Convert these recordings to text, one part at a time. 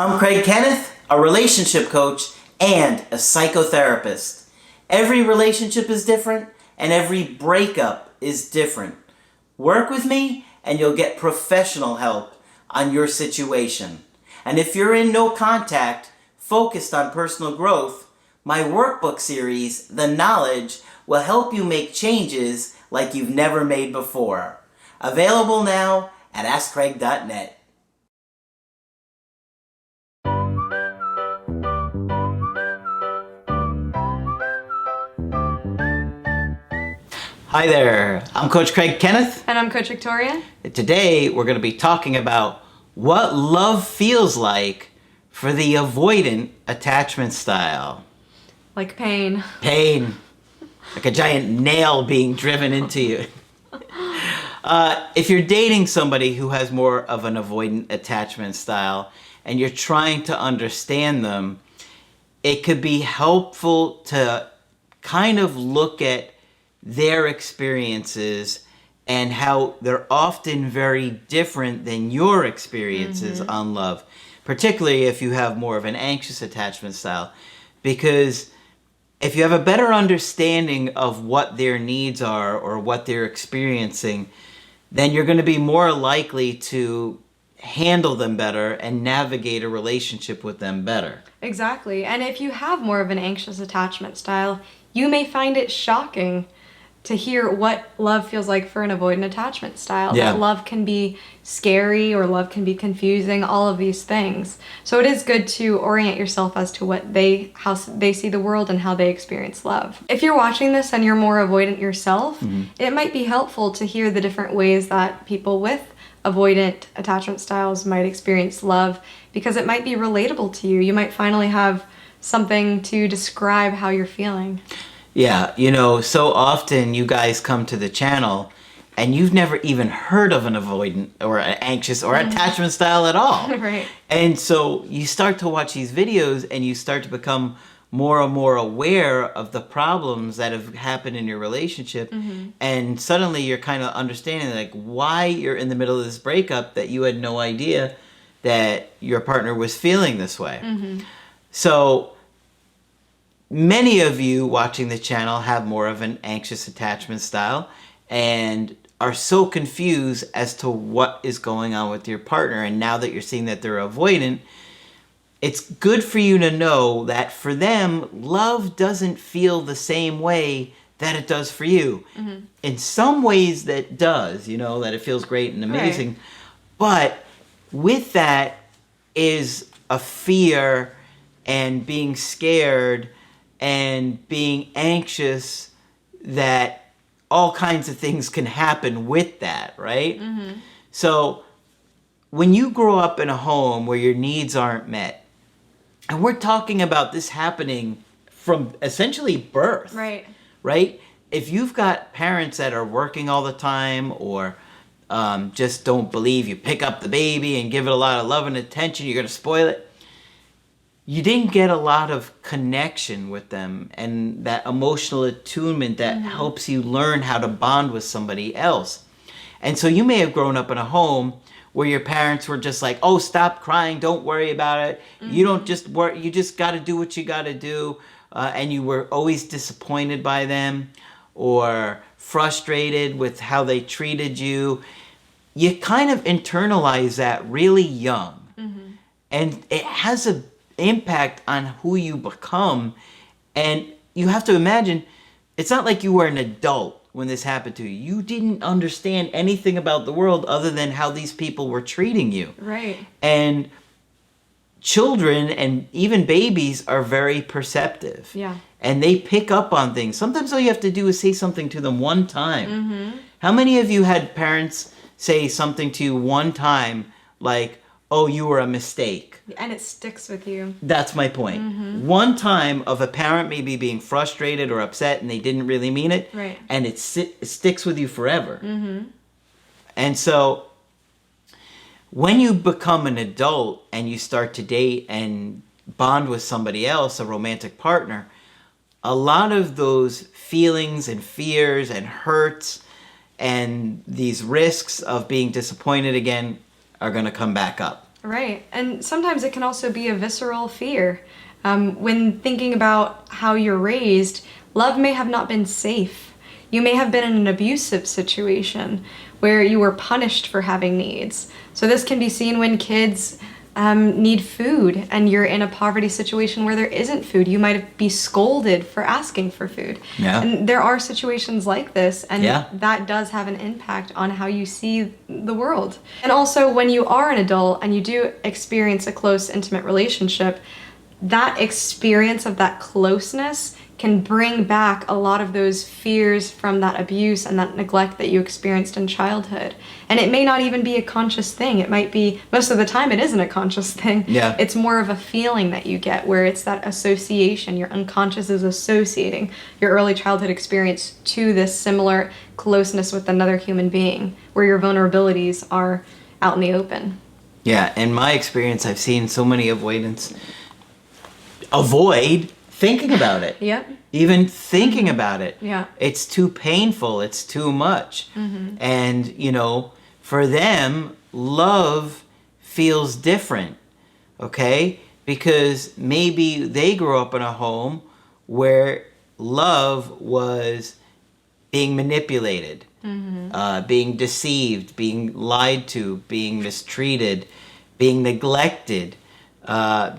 I'm Craig Kenneth, a relationship coach and a psychotherapist. Every relationship is different and every breakup is different. Work with me and you'll get professional help on your situation. And if you're in no contact, focused on personal growth, my workbook series, The Knowledge, will help you make changes like you've never made before. Available now at AskCraig.net. Hi there, I'm Coach Craig Kenneth. And I'm Coach Victoria. Today we're going to be talking about what love feels like for the avoidant attachment style. Like pain. Pain. Like a giant nail being driven into you. If you're dating somebody who has more of an avoidant attachment style and you're trying to understand them, it could be helpful to kind of look at their experiences and how they're often very different than your experiences on love, particularly if you have more of an anxious attachment style. Because if you have a better understanding of what their needs are or what they're experiencing, then you're going to be more likely to handle them better and navigate a relationship with them better. Exactly. And if you have more of an anxious attachment style, you may find it shocking to hear what love feels like for an avoidant attachment style. Yeah. That love can be scary or love can be confusing, all of these things. So it is good to orient yourself as to how they see the world and how they experience love. If you're watching this and you're more avoidant yourself, it might be helpful to hear the different ways that people with avoidant attachment styles might experience love, because it might be relatable to you. You might finally have something to describe how you're feeling. Yeah, so often you guys come to the channel and you've never even heard of an avoidant or an anxious or attachment style at all. Right. And so you start to watch these videos and you start to become more and more aware of the problems that have happened in your relationship. And suddenly you're kind of understanding like why you're in the middle of this breakup that you had no idea that your partner was feeling this way. So many of you watching the channel have more of an anxious attachment style and are so confused as to what is going on with your partner. And now that you're seeing that they're avoidant, it's good for you to know that for them, love doesn't feel the same way that it does for you. In some ways that does, that it feels great and amazing. Right. But with that is a fear and being scared and being anxious that all kinds of things can happen with that, right? So when you grow up in a home where your needs aren't met, and we're talking about this happening from essentially birth, right? If you've got parents that are working all the time or just don't believe you pick up the baby and give it a lot of love and attention, you're going to spoil it. You didn't get a lot of connection with them and that emotional attunement that helps you learn how to bond with somebody else. And so you may have grown up in a home where your parents were just like, oh, stop crying, don't worry about it. You don't just worry, you just got to do what you got to do. And you were always disappointed by them or frustrated with how they treated you. You kind of internalize that really young. And it has a impact on who you become. And you have to imagine, it's not like you were an adult when this happened to you. You didn't understand anything about the world other than how these people were treating you. Right. And children and even babies are very perceptive. Yeah. And they pick up on things. Sometimes all you have to do is say something to them one time. How many of you had parents say something to you one time like, oh, you were a mistake? And it sticks with you. That's my point. One time of a parent maybe being frustrated or upset and they didn't really mean it. Right. And it sticks with you forever. And so when you become an adult and you start to date and bond with somebody else, a romantic partner, a lot of those feelings and fears and hurts and these risks of being disappointed again are going to come back up. Right. And sometimes it can also be a visceral fear. When thinking about how you're raised, love may have not been safe. You may have been in an abusive situation where you were punished for having needs. So this can be seen when kids need food and you're in a poverty situation where there isn't food. You might be scolded for asking for food. Yeah. And there are situations like this, and Yeah. that does have an impact on how you see the world. And also, when you are an adult and you do experience a close, intimate relationship, that experience of that closeness can bring back a lot of those fears from that abuse and that neglect that you experienced in childhood. And it may not even be a conscious thing. It might be, most of the time, it isn't a conscious thing. Yeah. It's more of a feeling that you get where it's that association. Your unconscious is associating your early childhood experience to this similar closeness with another human being where your vulnerabilities are out in the open. Yeah, in my experience, I've seen so many avoidants avoid thinking about it. Yep. Even thinking about it. Yeah. It's too painful. It's too much. And, you know, for them, love feels different. Okay? Because maybe they grew up in a home where love was being manipulated, being deceived, being lied to, being mistreated, being neglected,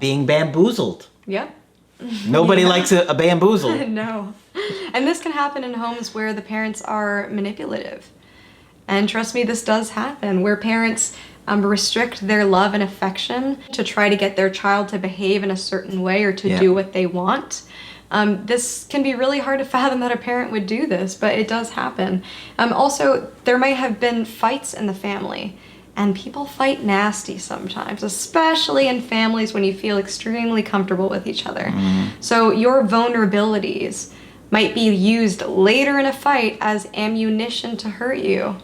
being bamboozled. Yep. Nobody likes a bamboozle. No. And this can happen in homes where the parents are manipulative. And trust me, this does happen, where parents restrict their love and affection to try to get their child to behave in a certain way or to do what they want. This can be really hard to fathom that a parent would do this, but it does happen. Also, there might have been fights in the family. And people fight nasty sometimes, especially in families when you feel extremely comfortable with each other. So your vulnerabilities might be used later in a fight as ammunition to hurt you.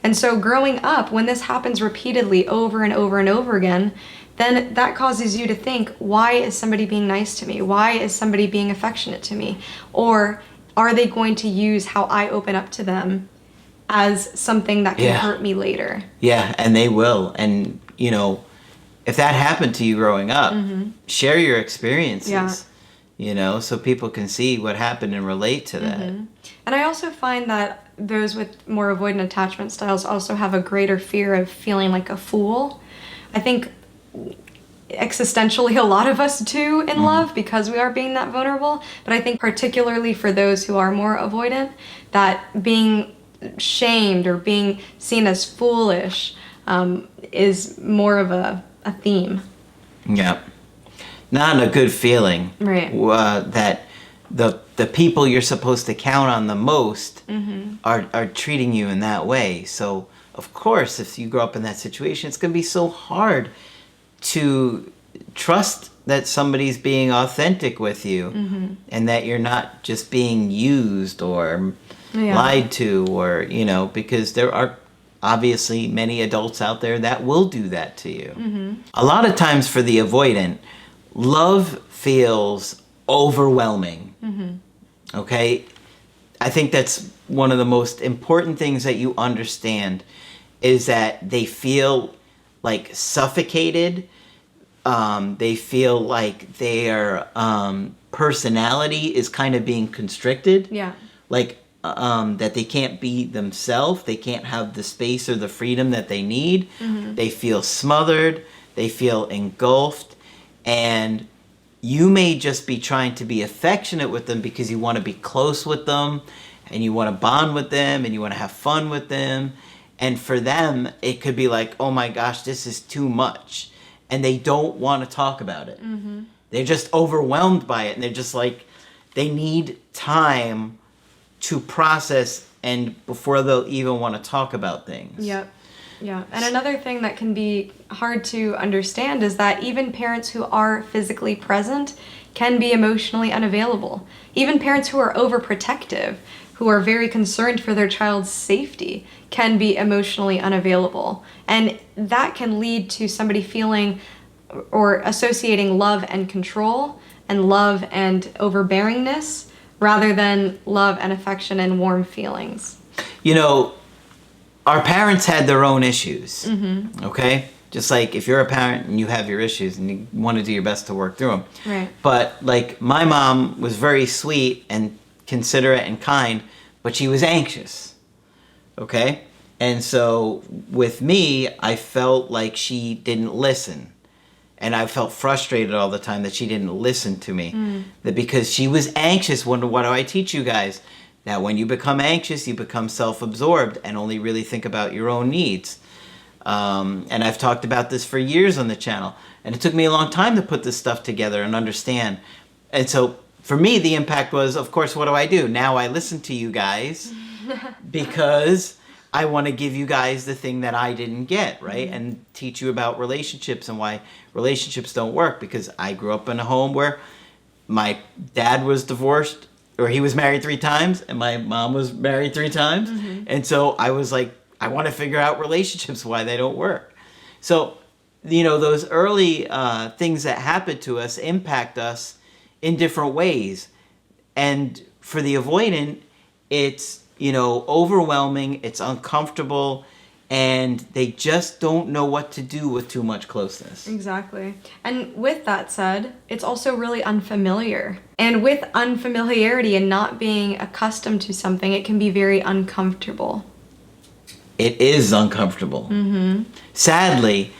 And so growing up, when this happens repeatedly over and over and over again, then that causes you to think, why is somebody being nice to me? Why is somebody being affectionate to me? Or are they going to use how I open up to them as something that can hurt me later? Yeah, and they will. And, you know, if that happened to you growing up, share your experiences, you know, so people can see what happened and relate to that. And I also find that those with more avoidant attachment styles also have a greater fear of feeling like a fool. I think existentially a lot of us do in love because we are being that vulnerable. But I think particularly for those who are more avoidant, that being shamed or being seen as foolish is more of a theme. Yeah. Not a good feeling. Right. That the people you're supposed to count on the most are treating you in that way. So, of course, if you grow up in that situation, it's going to be so hard to trust that somebody's being authentic with you and that you're not just being used or lied to, or, you know, because there are obviously many adults out there that will do that to you. A lot of times for the avoidant, love feels overwhelming. Okay? I think that's one of the most important things that you understand is that they feel like suffocated. They feel like their personality is kind of being constricted. Yeah. Like that they can't be themselves. They can't have the space or the freedom that they need. They feel smothered. They feel engulfed. And you may just be trying to be affectionate with them because you want to be close with them and you want to bond with them and you want to have fun with them. And for them, it could be like, oh my gosh, this is too much. And they don't want to talk about it. They're just overwhelmed by it. And they're just like, they need time to process and before they'll even want to talk about things. Yep. Yeah. And another thing that can be hard to understand is that even parents who are physically present can be emotionally unavailable. Even parents who are overprotective, who are very concerned for their child's safety, can be emotionally unavailable. And that can lead to somebody feeling or associating love and control and love and overbearingness rather than love and affection and warm feelings. You know, our parents had their own issues, okay? Just like if you're a parent and you have your issues and you want to do your best to work through them. Right. But like my mom was very sweet and considerate and kind, but she was anxious. Okay? And so with me, I felt like she didn't listen. And I felt frustrated all the time that she didn't listen to me. That because she was anxious, what do I teach you guys? That when you become anxious, you become self-absorbed and only really think about your own needs. And I've talked about this for years on the channel. And it took me a long time to put this stuff together and understand. And so for me, the impact was, of course, what do? Now I listen to you guys because I want to give you guys the thing that I didn't get, right? And teach you about relationships and why relationships don't work, because I grew up in a home where my dad was divorced, or he was married 3 times, and my mom was married 3 times. And so I was like, I want to figure out relationships, why they don't work. So, those early things that happen to us impact us in different ways. And for the avoidant, it's overwhelming, it's uncomfortable, and they just don't know what to do with too much closeness. Exactly. And with that said, it's also really unfamiliar. And with unfamiliarity and not being accustomed to something, it can be very uncomfortable. It is uncomfortable. Sadly,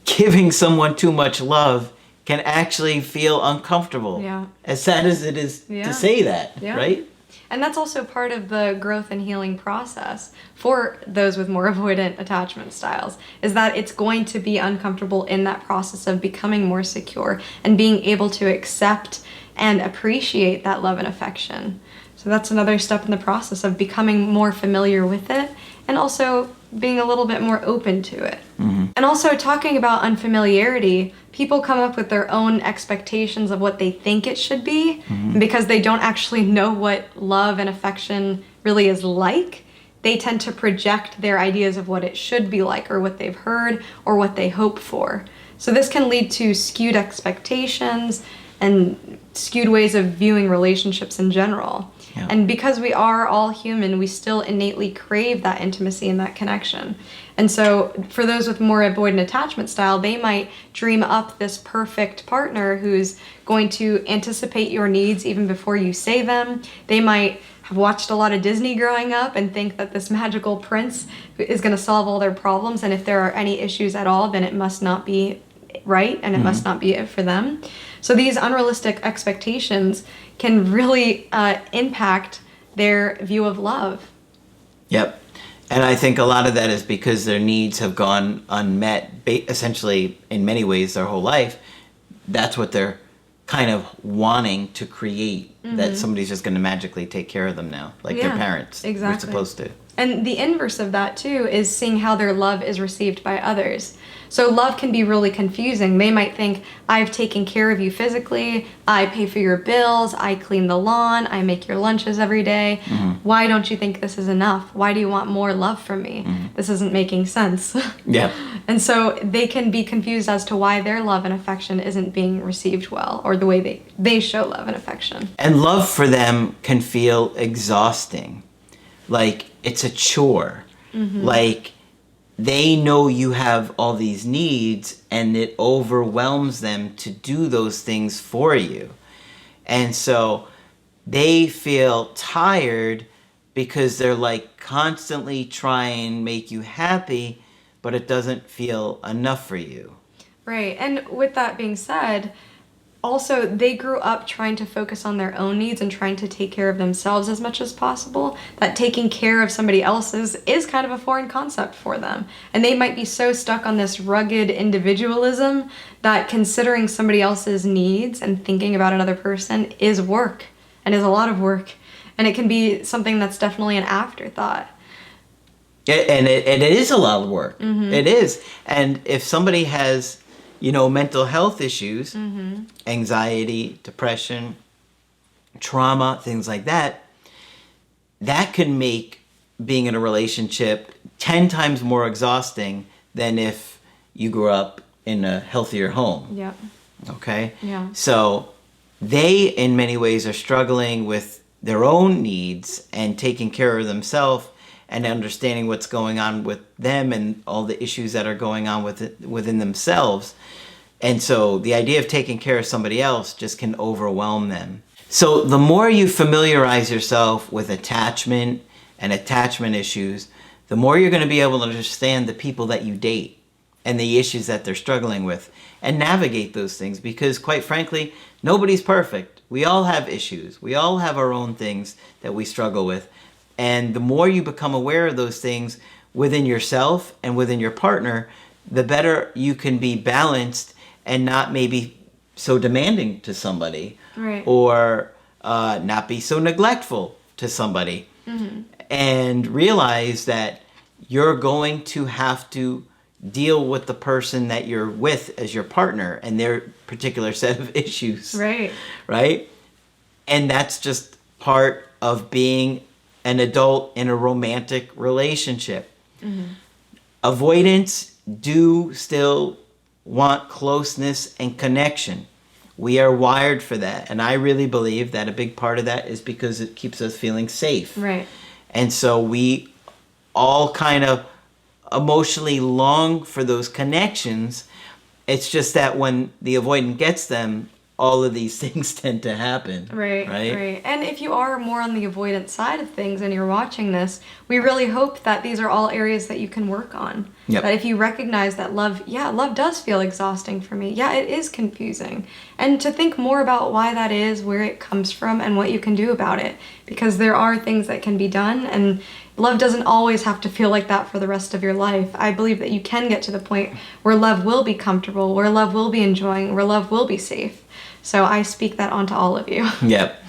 giving someone too much love can actually feel uncomfortable. Yeah. As sad as it is to say that, right? And that's also part of the growth and healing process for those with more avoidant attachment styles, is that it's going to be uncomfortable in that process of becoming more secure and being able to accept and appreciate that love and affection. So that's another step in the process of becoming more familiar with it and also being a little bit more open to it. And also talking about unfamiliarity, people come up with their own expectations of what they think it should be. And because they don't actually know what love and affection really is like, they tend to project their ideas of what it should be like, or what they've heard, or what they hope for. So this can lead to skewed expectations and skewed ways of viewing relationships in general. And because we are all human, we still innately crave that intimacy and that connection. And so for those with more avoidant attachment style, they might dream up this perfect partner who's going to anticipate your needs even before you say them. They might have watched a lot of Disney growing up and think that this magical prince is going to solve all their problems. And if there are any issues at all, then it must not be right, and it must not be it for them. So these unrealistic expectations can really impact their view of love. Yep. And I think a lot of that is because their needs have gone unmet, essentially in many ways their whole life. That's what they're kind of wanting to create, that somebody's just going to magically take care of them now, like their parents were supposed to. And the inverse of that too is seeing how their love is received by others. So love can be really confusing. They might think, I've taken care of you physically, I pay for your bills, I clean the lawn, I make your lunches every day. Why don't you think this is enough? Why do you want more love from me? This isn't making sense. And so they can be confused as to why their love and affection isn't being received well, or the way they show love and affection. And love for them can feel exhausting. Like it's a chore. Like they know you have all these needs and it overwhelms them to do those things for you. And so they feel tired because they're like constantly trying to make you happy, but it doesn't feel enough for you. Right. And with that being said, also, they grew up trying to focus on their own needs and trying to take care of themselves as much as possible, that taking care of somebody else's is kind of a foreign concept for them. And they might be so stuck on this rugged individualism that considering somebody else's needs and thinking about another person is work, and is a lot of work. And it can be something that's definitely an afterthought. And it is a lot of work. It is. And if somebody has, mental health issues, anxiety, depression, trauma, things like that, that can make being in a relationship 10 times more exhausting than if you grew up in a healthier home. Yeah. Okay? Yeah. So they, in many ways, are struggling with their own needs and taking care of themselves, and understanding what's going on with them and all the issues that are going on within themselves. And so the idea of taking care of somebody else just can overwhelm them. So the more you familiarize yourself with attachment and attachment issues, the more you're going to be able to understand the people that you date and the issues that they're struggling with and navigate those things, because quite frankly, nobody's perfect. We all have issues. We all have our own things that we struggle with. And the more you become aware of those things within yourself and within your partner, the better you can be balanced and not maybe so demanding to somebody, right, or not be so neglectful to somebody. And realize that you're going to have to deal with the person that you're with as your partner and their particular set of issues. right, Right? And that's just part of being an adult in a romantic relationship. Avoidants do still want closeness and connection. We are wired for that. And I really believe that a big part of that is because it keeps us feeling safe. right. And so we all kind of emotionally long for those connections. It's just that when the avoidant gets them, all of these things tend to happen. Right. And if you are more on the avoidant side of things and you're watching this, we really hope that these are all areas that you can work on. Yep. That if you recognize that love does feel exhausting for me. Yeah, it is confusing. And to think more about why that is, where it comes from, and what you can do about it. Because there are things that can be done, and love doesn't always have to feel like that for the rest of your life. I believe that you can get to the point where love will be comfortable, where love will be enjoying, where love will be safe. So I speak that onto all of you. Yep.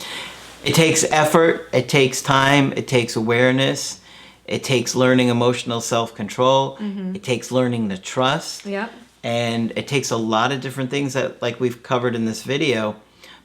It takes effort, it takes time, it takes awareness, it takes learning emotional self-control, it takes learning to trust. Yep. And it takes a lot of different things that, like we've covered in this video.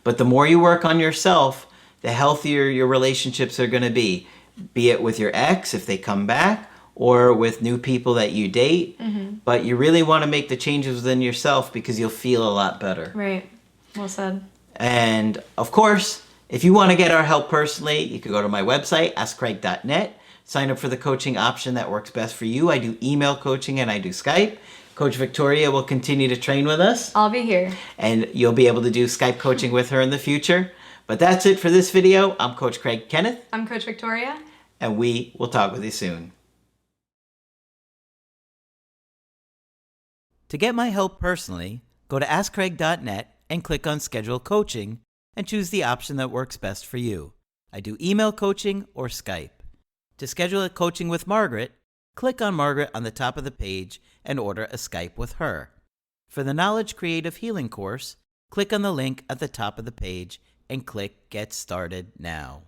But the more you work on yourself, the healthier your relationships are going to be it with your ex if they come back, or with new people that you date. But you really want to make the changes within yourself because you'll feel a lot better. Right. Well said. And of course, if you want to get our help personally, you can go to my website, askcraig.net, sign up for the coaching option that works best for you. I do email coaching and I do Skype. Coach Victoria will continue to train with us. I'll be here. And you'll be able to do Skype coaching with her in the future. But that's it for this video. I'm Coach Craig Kenneth. I'm Coach Victoria. And we will talk with you soon. To get my help personally, go to askcraig.net and click on Schedule Coaching and choose the option that works best for you. I do email coaching or Skype. To schedule a coaching with Margaret, click on Margaret on the top of the page and order a Skype with her. For the Knowledge Creative Healing course, click on the link at the top of the page and click Get Started Now.